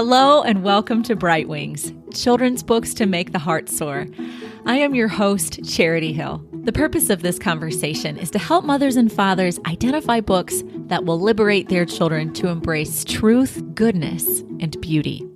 Hello and welcome to Bright Wings, children's books to make the heart soar. I am your host, Charity Hill. The purpose of this conversation is to help mothers and fathers identify books that will liberate their children to embrace truth, goodness, and beauty.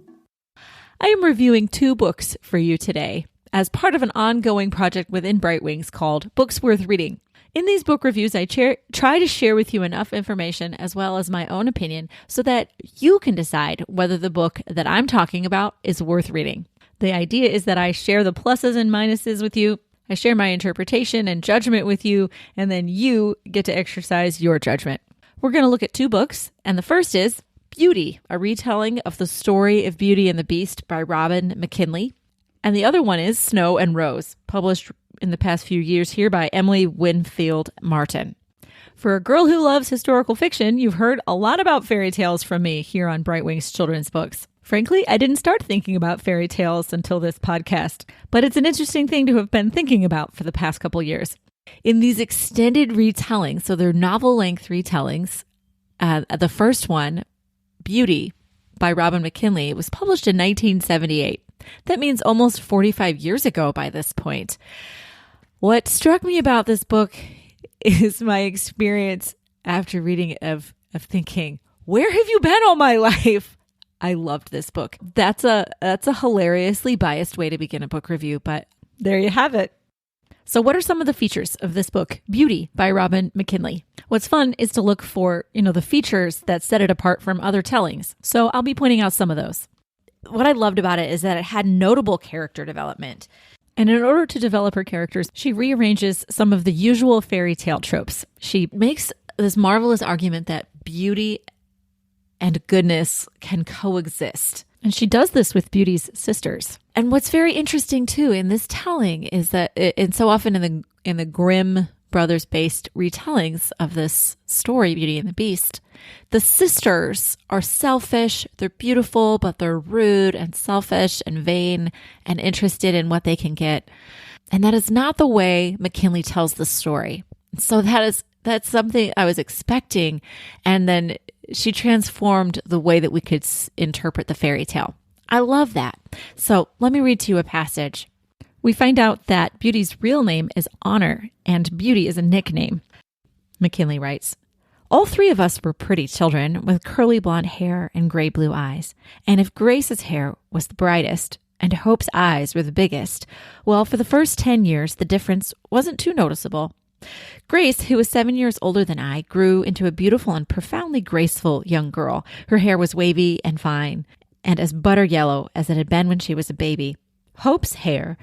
I am reviewing 2 books for you today as part of an ongoing project within Bright Wings called Books Worth Reading. In these book reviews, I try to share with you enough information as well as my own opinion so that you can decide whether the book that I'm talking about is worth reading. The idea is that I share the pluses and minuses with you. I share my interpretation and judgment with you, and then you get to exercise your judgment. We're going to look at 2 books, and the first is Beauty, a retelling of the story of Beauty and the Beast by Robin McKinley. And the other one is Snow and Rose, published in the past few years here by Emily Winfield Martin. For a girl who loves historical fiction, you've heard a lot about fairy tales from me here on Bright Wings Children's Books. Frankly, I didn't start thinking about fairy tales until this podcast, but it's an interesting thing to have been thinking about for the past couple years. In these extended retellings, so they're novel-length retellings, the first one, Beauty by Robin McKinley, it was published in 1978. That means almost 45 years ago by this point. What struck me about this book is my experience after reading it of thinking, where have you been all my life? I loved this book. That's a hilariously biased way to begin a book review, but there you have it. So what are some of the features of this book, Beauty by Robin McKinley? What's fun is to look for, the features that set it apart from other tellings. So I'll be pointing out some of those. What I loved about it is that it had notable character development. And in order to develop her characters, she rearranges some of the usual fairy tale tropes. She makes this marvelous argument that beauty and goodness can coexist. And she does this with Beauty's sisters. And what's very interesting too in this telling is that, and so often in the Grimm brothers-based retellings of this story, Beauty and the Beast, the sisters are selfish, they're beautiful, but they're rude and selfish and vain and interested in what they can get. And that is not the way McKinley tells the story. So that's something I was expecting. And then she transformed the way that we could interpret the fairy tale. I love that. So let me read to you a passage. We find out that Beauty's real name is Honor, and Beauty is a nickname. McKinley writes, all 3 of us were pretty children with curly blonde hair and gray blue eyes. And if Grace's hair was the brightest and Hope's eyes were the biggest, well, for the first 10 years, the difference wasn't too noticeable. Grace, who was 7 years older than I, grew into a beautiful and profoundly graceful young girl. Her hair was wavy and fine, and as butter yellow as it had been when she was a baby. Hope's hair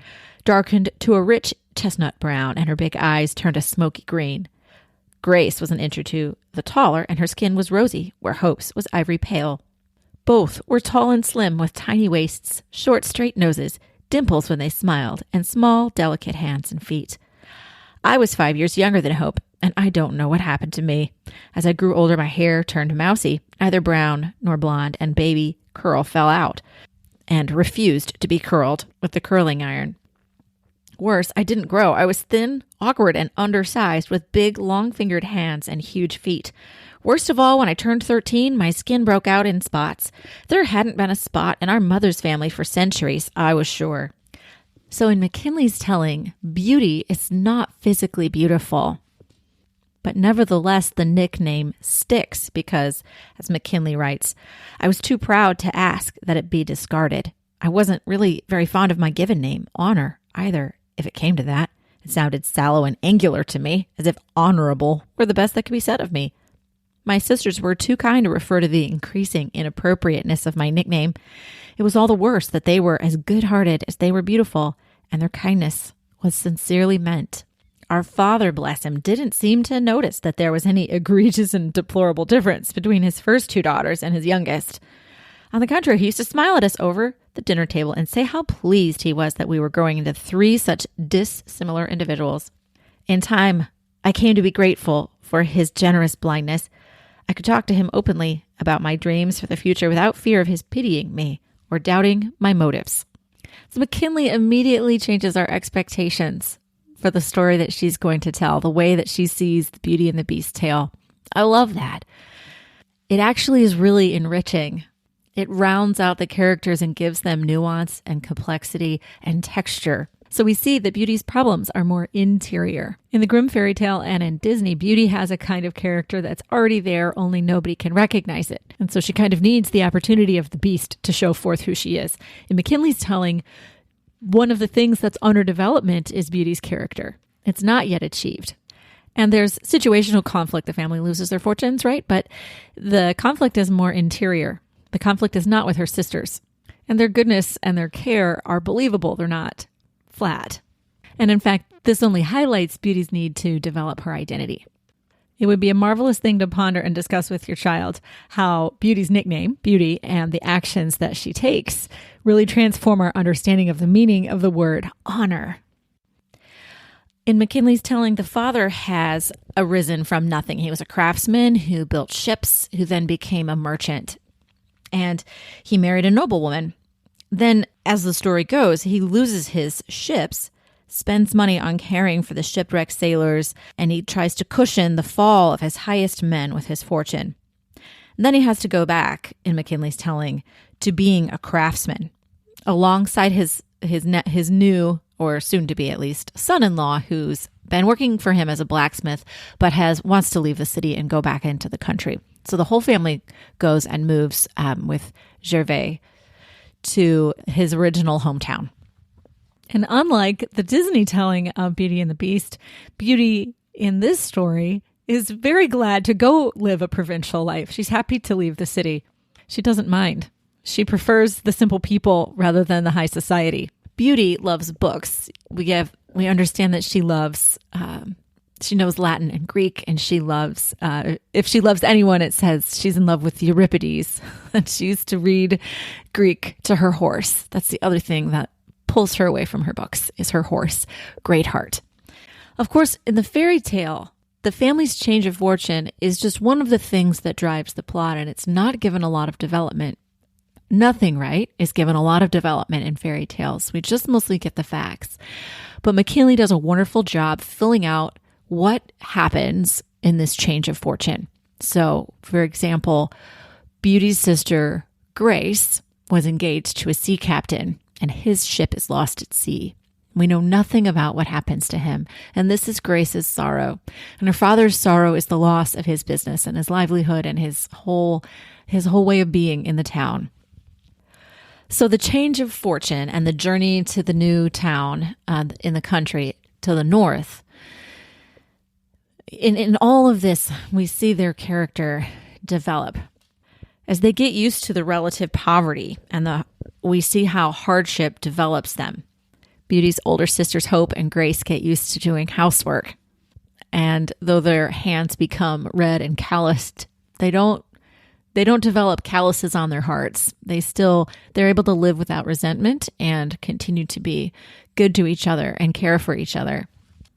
darkened to a rich chestnut brown, and her big eyes turned a smoky green. Grace was an inch or 2 the taller, and her skin was rosy, where Hope's was ivory pale. Both were tall and slim, with tiny waists, short, straight noses, dimples when they smiled, and small, delicate hands and feet. I was 5 years younger than Hope, and I don't know what happened to me. As I grew older, my hair turned mousy, neither brown nor blonde, and baby curl fell out and refused to be curled with the curling iron. Worse, I didn't grow. I was thin, awkward, and undersized with big, long-fingered hands and huge feet. Worst of all, when I turned 13, my skin broke out in spots. There hadn't been a spot in our mother's family for centuries, I was sure. So in McKinley's telling, Beauty is not physically beautiful. But nevertheless, the nickname sticks because, as McKinley writes, I was too proud to ask that it be discarded. I wasn't really very fond of my given name, Honor, either, if it came to that. It sounded sallow and angular to me, as if honorable were the best that could be said of me. My sisters were too kind to refer to the increasing inappropriateness of my nickname. It was all the worse that they were as good-hearted as they were beautiful, and their kindness was sincerely meant. Our father, bless him, didn't seem to notice that there was any egregious and deplorable difference between his first 2 daughters and his youngest. On the contrary, he used to smile at us over the dinner table and say how pleased he was that we were growing into 3 such dissimilar individuals. In time, I came to be grateful for his generous blindness. I could talk to him openly about my dreams for the future without fear of his pitying me or doubting my motives. So McKinley immediately changes our expectations for the story that she's going to tell, the way that she sees the Beauty and the Beast tale. I love that. It actually is really enriching. It rounds out the characters and gives them nuance and complexity and texture. So we see that Beauty's problems are more interior. In the Grimm fairy tale and in Disney, Beauty has a kind of character that's already there, only nobody can recognize it. And so she kind of needs the opportunity of the Beast to show forth who she is. In McKinley's telling, one of the things that's under development is Beauty's character. It's not yet achieved. And there's situational conflict. The family loses their fortunes, right? But the conflict is more interior. The conflict is not with her sisters. And their goodness and their care are believable. They're not flat. And in fact, this only highlights Beauty's need to develop her identity. It would be a marvelous thing to ponder and discuss with your child how Beauty's nickname, Beauty, and the actions that she takes really transform our understanding of the meaning of the word honor. In McKinley's telling, the father has arisen from nothing. He was a craftsman who built ships, who then became a merchant. And he married a noblewoman. Then, as the story goes, he loses his ships, spends money on caring for the shipwrecked sailors, and he tries to cushion the fall of his highest men with his fortune. And then he has to go back, in McKinley's telling, to being a craftsman, alongside his new, or soon to be at least, son-in-law, who's been working for him as a blacksmith, but wants to leave the city and go back into the country. So the whole family goes and moves with Gervais to his original hometown. And unlike the Disney telling of Beauty and the Beast, Beauty in this story is very glad to go live a provincial life. She's happy to leave the city. She doesn't mind. She prefers the simple people rather than the high society. Beauty loves books. We understand that she loves, she knows Latin and Greek, and she loves, if she loves anyone, it says she's in love with Euripides. And she used to read Greek to her horse. That's the other thing that pulls her away from her books, is her horse, Greatheart. Of course, in the fairy tale, the family's change of fortune is just one of the things that drives the plot, and it's not given a lot of development. Nothing, right, is given a lot of development in fairy tales. We just mostly get the facts. But McKinley does a wonderful job filling out what happens in this change of fortune. So, for example, Beauty's sister, Grace, was engaged to a sea captain, and his ship is lost at sea. We know nothing about what happens to him, and this is Grace's sorrow. And her father's sorrow is the loss of his business and his livelihood and his whole way of being in the town. So the change of fortune and the journey to the new town in the country to the north, in all of this, we see their character develop. As they get used to the relative poverty, and we see how hardship develops them. Beauty's older sisters, Hope and Grace, get used to doing housework. And though their hands become red and calloused, they don't develop calluses on their hearts. They're able to live without resentment and continue to be good to each other and care for each other.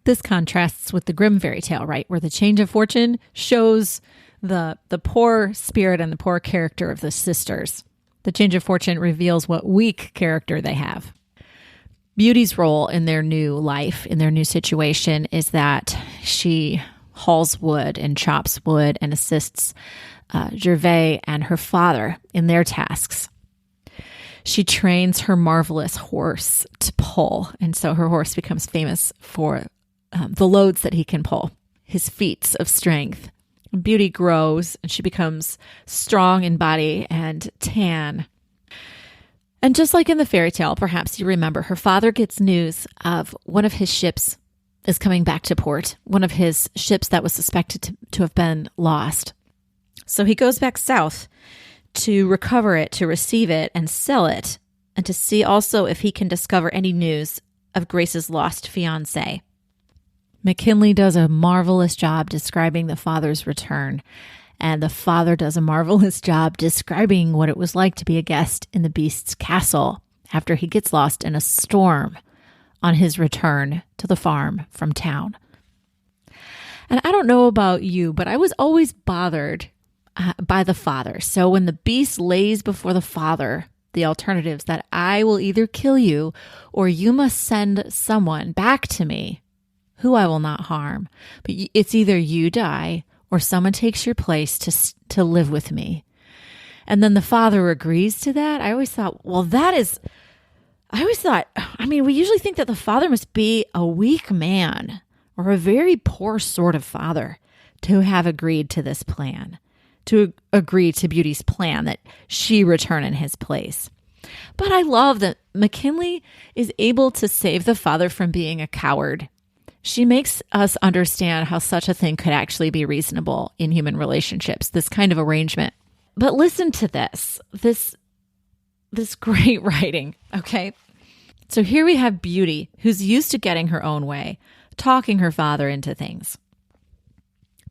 This contrasts with the Grimm fairy tale, right? Where the change of fortune shows the poor spirit and the poor character of the sisters. The change of fortune reveals what weak character they have. Beauty's role in their new life, in their new situation, is that she hauls wood and chops wood and assists Gervais and her father in their tasks. She trains her marvelous horse to pull, and so her horse becomes famous for the loads that he can pull, his feats of strength. Beauty grows, and she becomes strong in body and tan. And just like in the fairy tale, perhaps you remember, her father gets news of one of his ships is coming back to port, one of his ships that was suspected to have been lost. So he goes back south to recover it, to receive it and sell it, and to see also if he can discover any news of Grace's lost fiancé. McKinley does a marvelous job describing the father's return, and the father does a marvelous job describing what it was like to be a guest in the Beast's castle after he gets lost in a storm on his return to the farm from town. And I don't know about you, but I was always bothered by the father. So when the Beast lays before the father the alternatives that I will either kill you or you must send someone back to me who I will not harm, but it's either you die or someone takes your place to live with me. And then the father agrees to that. I always thought, we usually think that the father must be a weak man or a very poor sort of father to have agreed to this plan, to agree to Beauty's plan that she return in his place. But I love that McKinley is able to save the father from being a coward. She makes us understand how such a thing could actually be reasonable in human relationships, this kind of arrangement. But listen to this great writing, okay? So here we have Beauty, who's used to getting her own way, talking her father into things.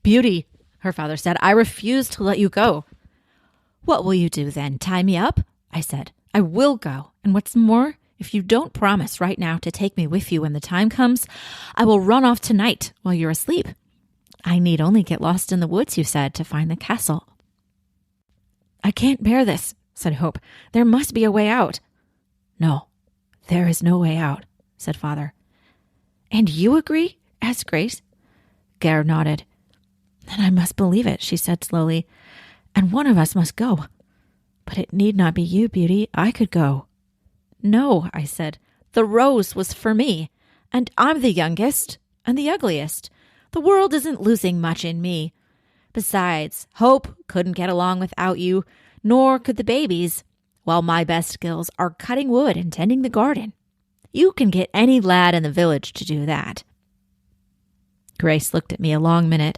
Beauty, her father said, I refuse to let you go. What will you do then? Tie me up? I said, I will go. And what's more, if you don't promise right now to take me with you when the time comes, I will run off tonight while you're asleep. I need only get lost in the woods, you said, to find the castle. I can't bear this, said Hope. There must be a way out. No, there is no way out, said Father. And you agree? Asked Grace. Gare nodded. Then I must believe it, she said slowly. And one of us must go. But it need not be you, Beauty. I could go. No, I said. The rose was for me. And I'm the youngest and the ugliest. The world isn't losing much in me. Besides, Hope couldn't get along without you, nor could the babies, while my best skills are cutting wood and tending the garden. You can get any lad in the village to do that. Grace looked at me a long minute.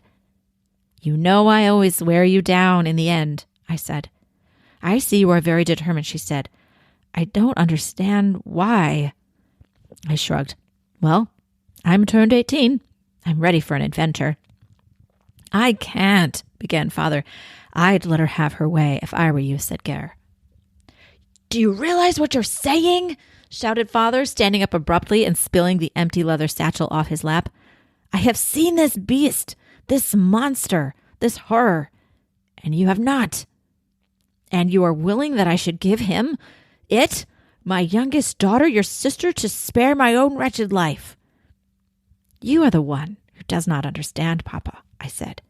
You know I always wear you down in the end, I said. I see you are very determined, she said. I don't understand why. I shrugged. Well, I'm turned 18. I'm ready for an adventure. I can't, began Father. I'd let her have her way if I were you, said Gare. Do you realize what you're saying? Shouted Father, standing up abruptly and spilling the empty leather satchel off his lap. I have seen this beast, this monster, this horror, and you have not. And you are willing that I should give him, my youngest daughter, your sister, to spare my own wretched life. You are the one who does not understand, Papa, I said.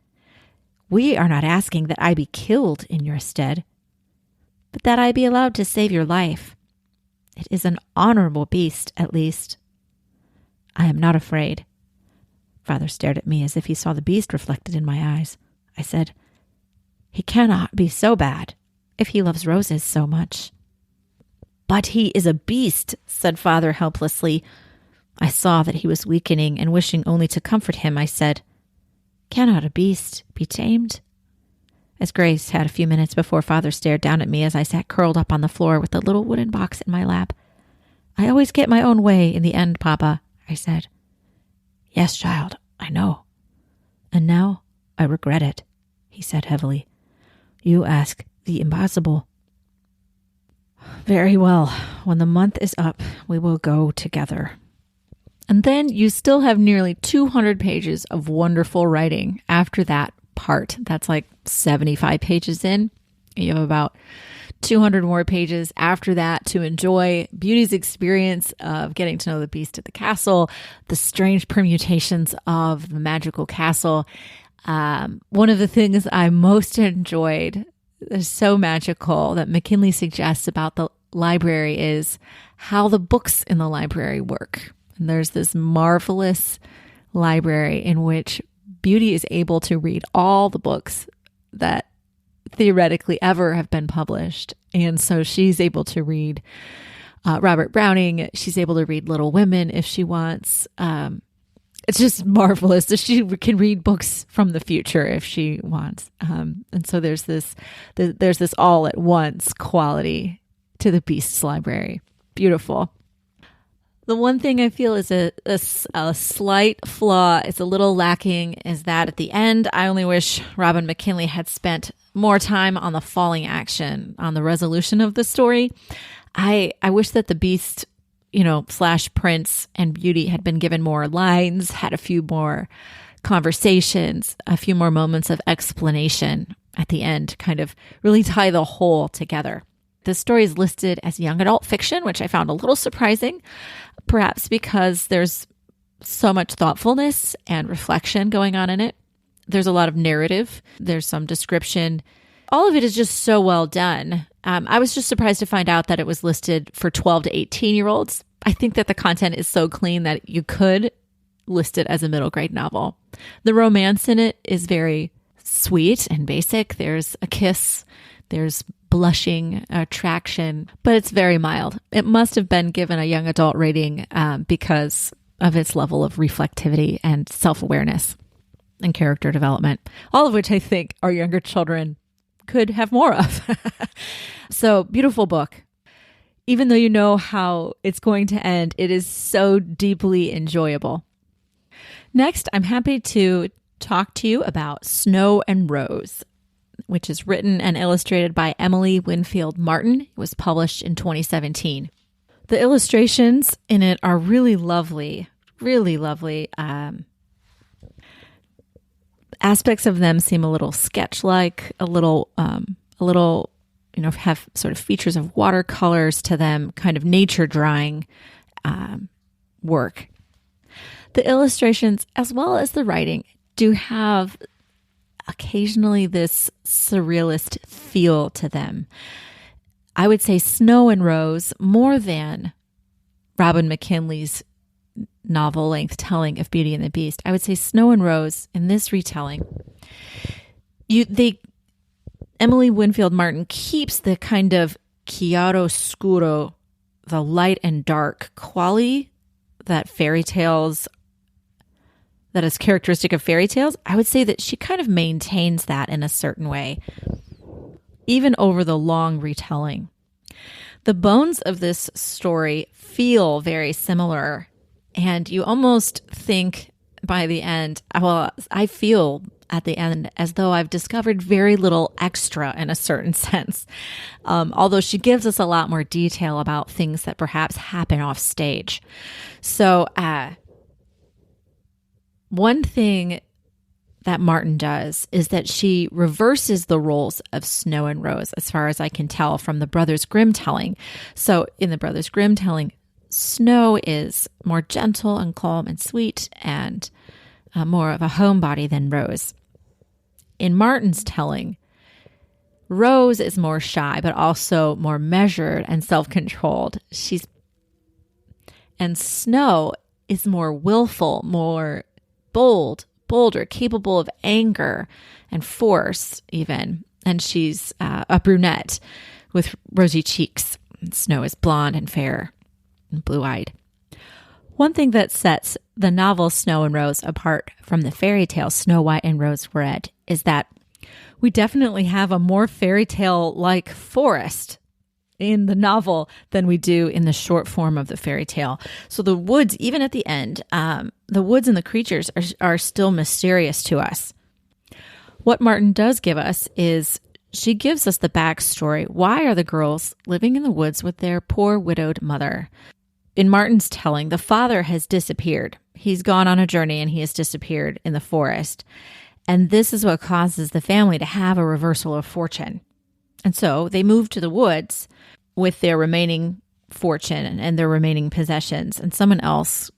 We are not asking that I be killed in your stead, but that I be allowed to save your life. It is an honorable beast, at least. I am not afraid. Father stared at me as if he saw the beast reflected in my eyes. I said, He cannot be so bad if he loves roses so much. But he is a beast, said Father helplessly. I saw that he was weakening and wishing only to comfort him. I said, Cannot a beast be tamed? As Grace had a few minutes before Father stared down at me as I sat curled up on the floor with the little wooden box in my lap. I always get my own way in the end, Papa, I said. Yes, child, I know. And now I regret it, he said heavily. You ask the impossible. Very well. When the month is up, we will go together. And then you still have nearly 200 pages of wonderful writing after that part. That's like 75 pages in. You have about 200 more pages after that to enjoy Beauty's experience of getting to know the beast at the castle, the strange permutations of the magical castle. One of the things I most enjoyed, is so magical, that McKinley suggests about the library is how the books in the library work. And there's this marvelous library in which Beauty is able to read all the books that theoretically ever have been published. And so she's able to read Robert Browning. She's able to read Little Women if she wants. It's just marvelous. So she can read books from the future if she wants. And so there's this all at once quality to the Beast's library. Beautiful. The one thing I feel is a slight flaw, it's a little lacking, is that at the end, I only wish Robin McKinley had spent more time on the falling action, on the resolution of the story. I wish that the Beast, / Prince and Beauty had been given more lines, had a few more conversations, a few more moments of explanation at the end, kind of really tie the whole together. The story is listed as young adult fiction, which I found a little surprising, perhaps because there's so much thoughtfulness and reflection going on in it. There's a lot of narrative. There's some description all of it is just so well done. I was just surprised to find out that it was listed for 12 to 18-year-olds. I think that the content is so clean that you could list it as a middle grade novel. The romance in it is very sweet and basic. There's a kiss, there's blushing, attraction, but it's very mild. It must have been given a young adult rating because of its level of reflectivity and self-awareness and character development, all of which I think our younger children could have more of. So, beautiful book. Even though you know how it's going to end, it is so deeply enjoyable. Next, I'm happy to talk to you about Snow and Rose, which is written and illustrated by Emily Winfield Martin. It was published in 2017. The illustrations in it are really lovely, really lovely. Aspects of them seem a little sketch-like, a little, have sort of features of watercolors to them, kind of nature drawing work. The illustrations, as well as the writing, do have occasionally this surrealist feel to them. I would say Snow and Rose, more than Robin McKinley's novel-length telling of Beauty and the Beast, I would say Snow and Rose in this retelling, Emily Winfield Martin keeps the kind of chiaroscuro, the light and dark quality that is characteristic of fairy tales. I would say that she kind of maintains that in a certain way, even over the long retelling. The bones of this story feel very similar, and you almost think by the end, I feel at the end as though I've discovered very little extra in a certain sense. Although she gives us a lot more detail about things that perhaps happen off stage. So one thing that Martin does is that she reverses the roles of Snow and Rose, as far as I can tell from the Brothers Grimm telling. So in the Brothers Grimm telling, Snow is more gentle and calm and sweet and more of a homebody than Rose. In Martin's telling, Rose is more shy, but also more measured and self-controlled. And Snow is more willful, more bolder, capable of anger and force even. And she's a brunette with rosy cheeks. Snow is blonde and fair and blue-eyed. One thing that sets the novel Snow and Rose apart from the fairy tale Snow White and Rose Red is that we definitely have a more fairy tale-like forest in the novel than we do in the short form of the fairy tale. So the woods, even at the end, the woods and the creatures are still mysterious to us. What Martin does give us is she gives us the backstory. Why are the girls living in the woods with their poor widowed mother? In Martin's telling, the father has disappeared. He's gone on a journey and he has disappeared in the forest. And this is what causes the family to have a reversal of fortune. And so they move to the woods with their remaining fortune and their remaining possessions, and someone else,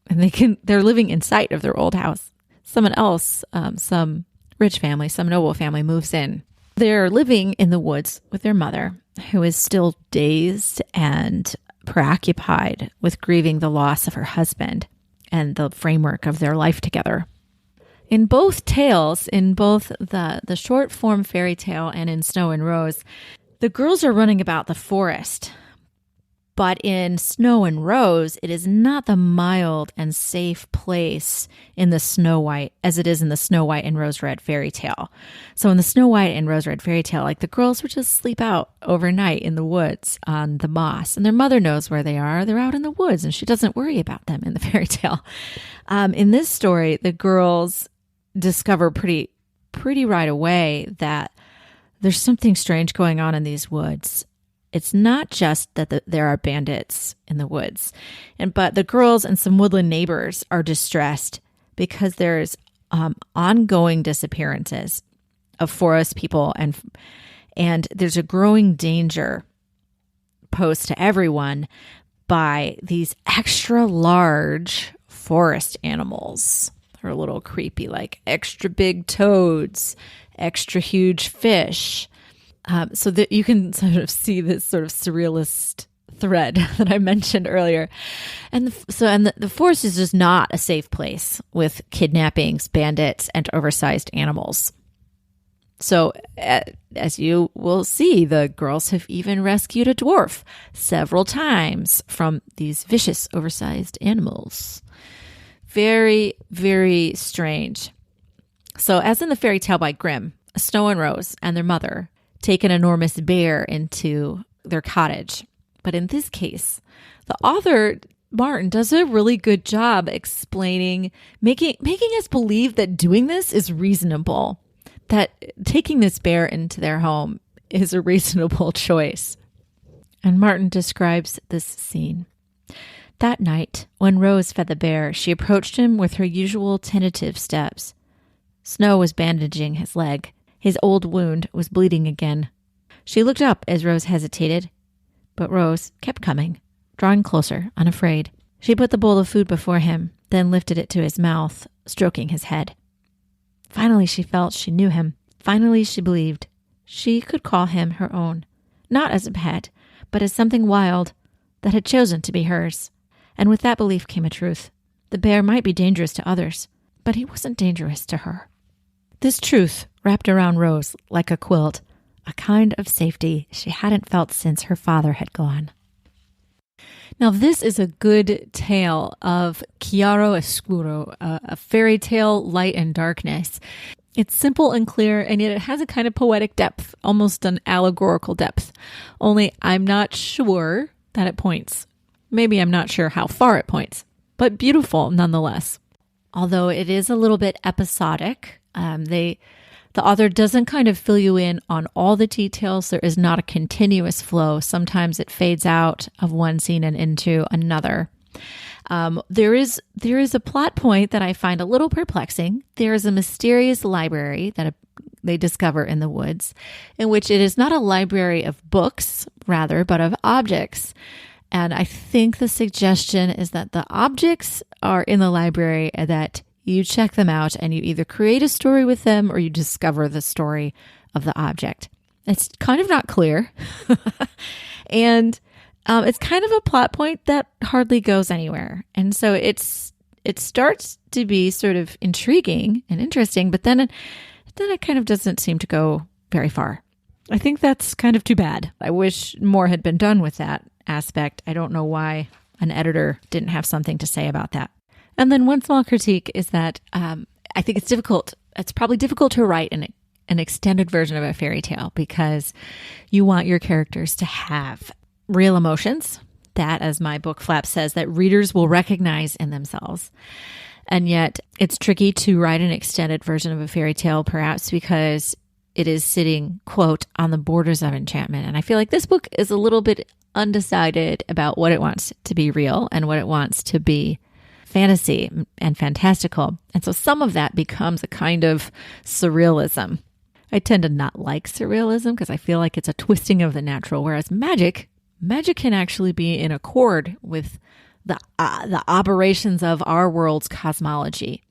and they're living in sight of their old house. Someone else, some rich family, some noble family moves in. They're living in the woods with their mother, who is still dazed and preoccupied with grieving the loss of her husband and the framework of their life together. In both tales, in both the short form fairy tale and in Snow and Rose, the girls are running about the forest. But in Snow and Rose, it is not the mild and safe place in the Snow White as it is in the Snow White and Rose Red fairy tale. So in the Snow White and Rose Red fairy tale, like the girls would just sleep out overnight in the woods on the moss, and their mother knows where they are. They're out in the woods, and she doesn't worry about them in the fairy tale. In this story, the girls discover pretty right away that there's something strange going on in these woods. It's not just that there are bandits in the woods, but the girls and some woodland neighbors are distressed because there's ongoing disappearances of forest people, and there's a growing danger posed to everyone by these extra large forest animals. They're a little creepy, like extra big toads, extra huge fish, so that you can sort of see this sort of surrealist thread that I mentioned earlier. And the forest is just not a safe place with kidnappings, bandits, and oversized animals. So as you will see, the girls have even rescued a dwarf several times from these vicious, oversized animals. Very, very strange. So as in the fairy tale by Grimm, Snow and Rose and their mother take an enormous bear into their cottage. But in this case, the author, Martin, does a really good job explaining, making us believe that doing this is reasonable, that taking this bear into their home is a reasonable choice. And Martin describes this scene. That night, when Rose fed the bear, she approached him with her usual tentative steps. Snow was bandaging his leg. His old wound was bleeding again. She looked up as Rose hesitated, but Rose kept coming, drawing closer, unafraid. She put the bowl of food before him, then lifted it to his mouth, stroking his head. Finally, she felt she knew him. Finally, she believed she could call him her own, not as a pet, but as something wild that had chosen to be hers. And with that belief came a truth. The bear might be dangerous to others, but he wasn't dangerous to her. This truth wrapped around Rose like a quilt, a kind of safety she hadn't felt since her father had gone. Now, this is a good tale of chiaro e scuro, a fairy tale, light and darkness. It's simple and clear, and yet it has a kind of poetic depth, almost an allegorical depth. Only I'm not sure that it points. Maybe I'm not sure how far it points, but beautiful nonetheless. Although it is a little bit episodic, the author doesn't kind of fill you in on all the details. There is not a continuous flow. Sometimes it fades out of one scene and into another. There is a plot point that I find a little perplexing. There is a mysterious library that they discover in the woods, in which it is not a library of books, rather, but of objects. And I think the suggestion is that the objects are in the library and that you check them out and you either create a story with them or you discover the story of the object. It's kind of not clear. And it's kind of a plot point that hardly goes anywhere. And so it starts to be sort of intriguing and interesting, but then it kind of doesn't seem to go very far. I think that's kind of too bad. I wish more had been done with that aspect. I don't know why an editor didn't have something to say about that. And then one small critique is that I think it's difficult. It's probably difficult to write an extended version of a fairy tale because you want your characters to have real emotions that, as my book flap says, that readers will recognize in themselves. And yet it's tricky to write an extended version of a fairy tale, perhaps because it is sitting, quote, on the borders of enchantment. And I feel like this book is a little bit undecided about what it wants to be real and what it wants to be fantasy and fantastical. And so some of that becomes a kind of surrealism. I tend to not like surrealism because I feel like it's a twisting of the natural, whereas magic can actually be in accord with the operations of our world's cosmology.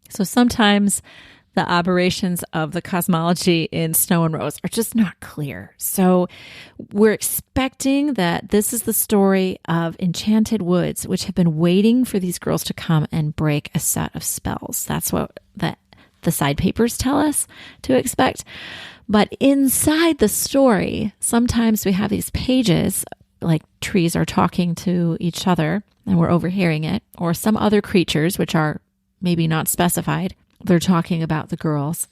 So sometimes the operations of the cosmology in Snow and Rose are just not clear. So we're expecting that this is the story of enchanted woods, which have been waiting for these girls to come and break a set of spells. That's what the side papers tell us to expect. But inside the story, sometimes we have these pages, like trees are talking to each other and we're overhearing it, or some other creatures, which are maybe not specified. They're talking about the girls.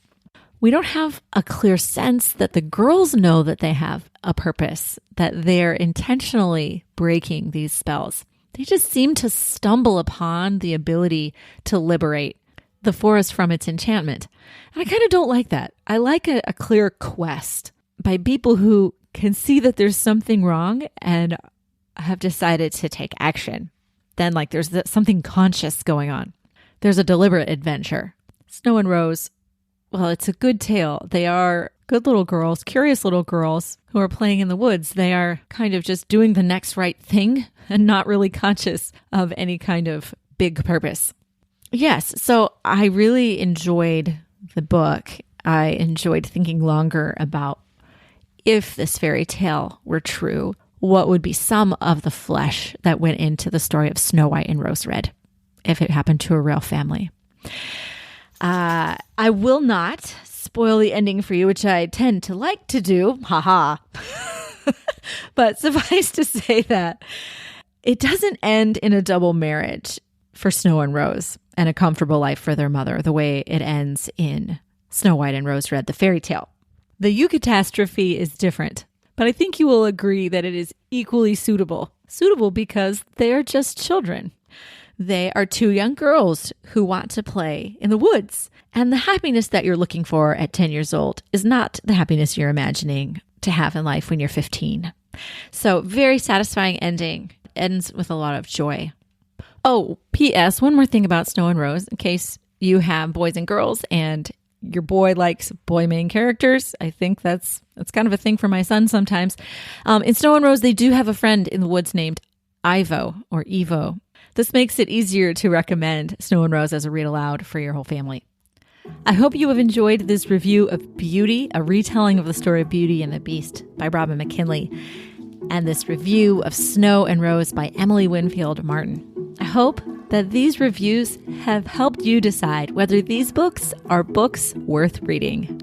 We don't have a clear sense that the girls know that they have a purpose, that they're intentionally breaking these spells. They just seem to stumble upon the ability to liberate the forest from its enchantment. And I kind of don't like that. I like a clear quest by people who can see that there's something wrong and have decided to take action. Then there's something conscious going on. There's a deliberate adventure. Snow and Rose, well, it's a good tale. They are good little girls, curious little girls who are playing in the woods. They are kind of just doing the next right thing and not really conscious of any kind of big purpose. Yes, so I really enjoyed the book. I enjoyed thinking longer about if this fairy tale were true, what would be some of the flesh that went into the story of Snow White and Rose Red if it happened to a real family. I will not spoil the ending for you, which I tend to like to do. Haha. But suffice to say that it doesn't end in a double marriage for Snow and Rose and a comfortable life for their mother the way it ends in Snow White and Rose Red, the fairy tale. The eucatastrophe is different, but I think you will agree that it is equally suitable. Suitable because they are just children. They are two young girls who want to play in the woods. And the happiness that you're looking for at 10 years old is not the happiness you're imagining to have in life when you're 15. So very satisfying ending. Ends with a lot of joy. Oh, P.S. One more thing about Snow and Rose, in case you have boys and girls and your boy likes boy main characters. I think that's kind of a thing for my son sometimes. In Snow and Rose, they do have a friend in the woods named Ivo or Evo. This makes it easier to recommend Snow and Rose as a read aloud for your whole family. I hope you have enjoyed this review of Beauty, a retelling of the story of Beauty and the Beast by Robin McKinley, and this review of Snow and Rose by Emily Winfield Martin. I hope that these reviews have helped you decide whether these books are books worth reading.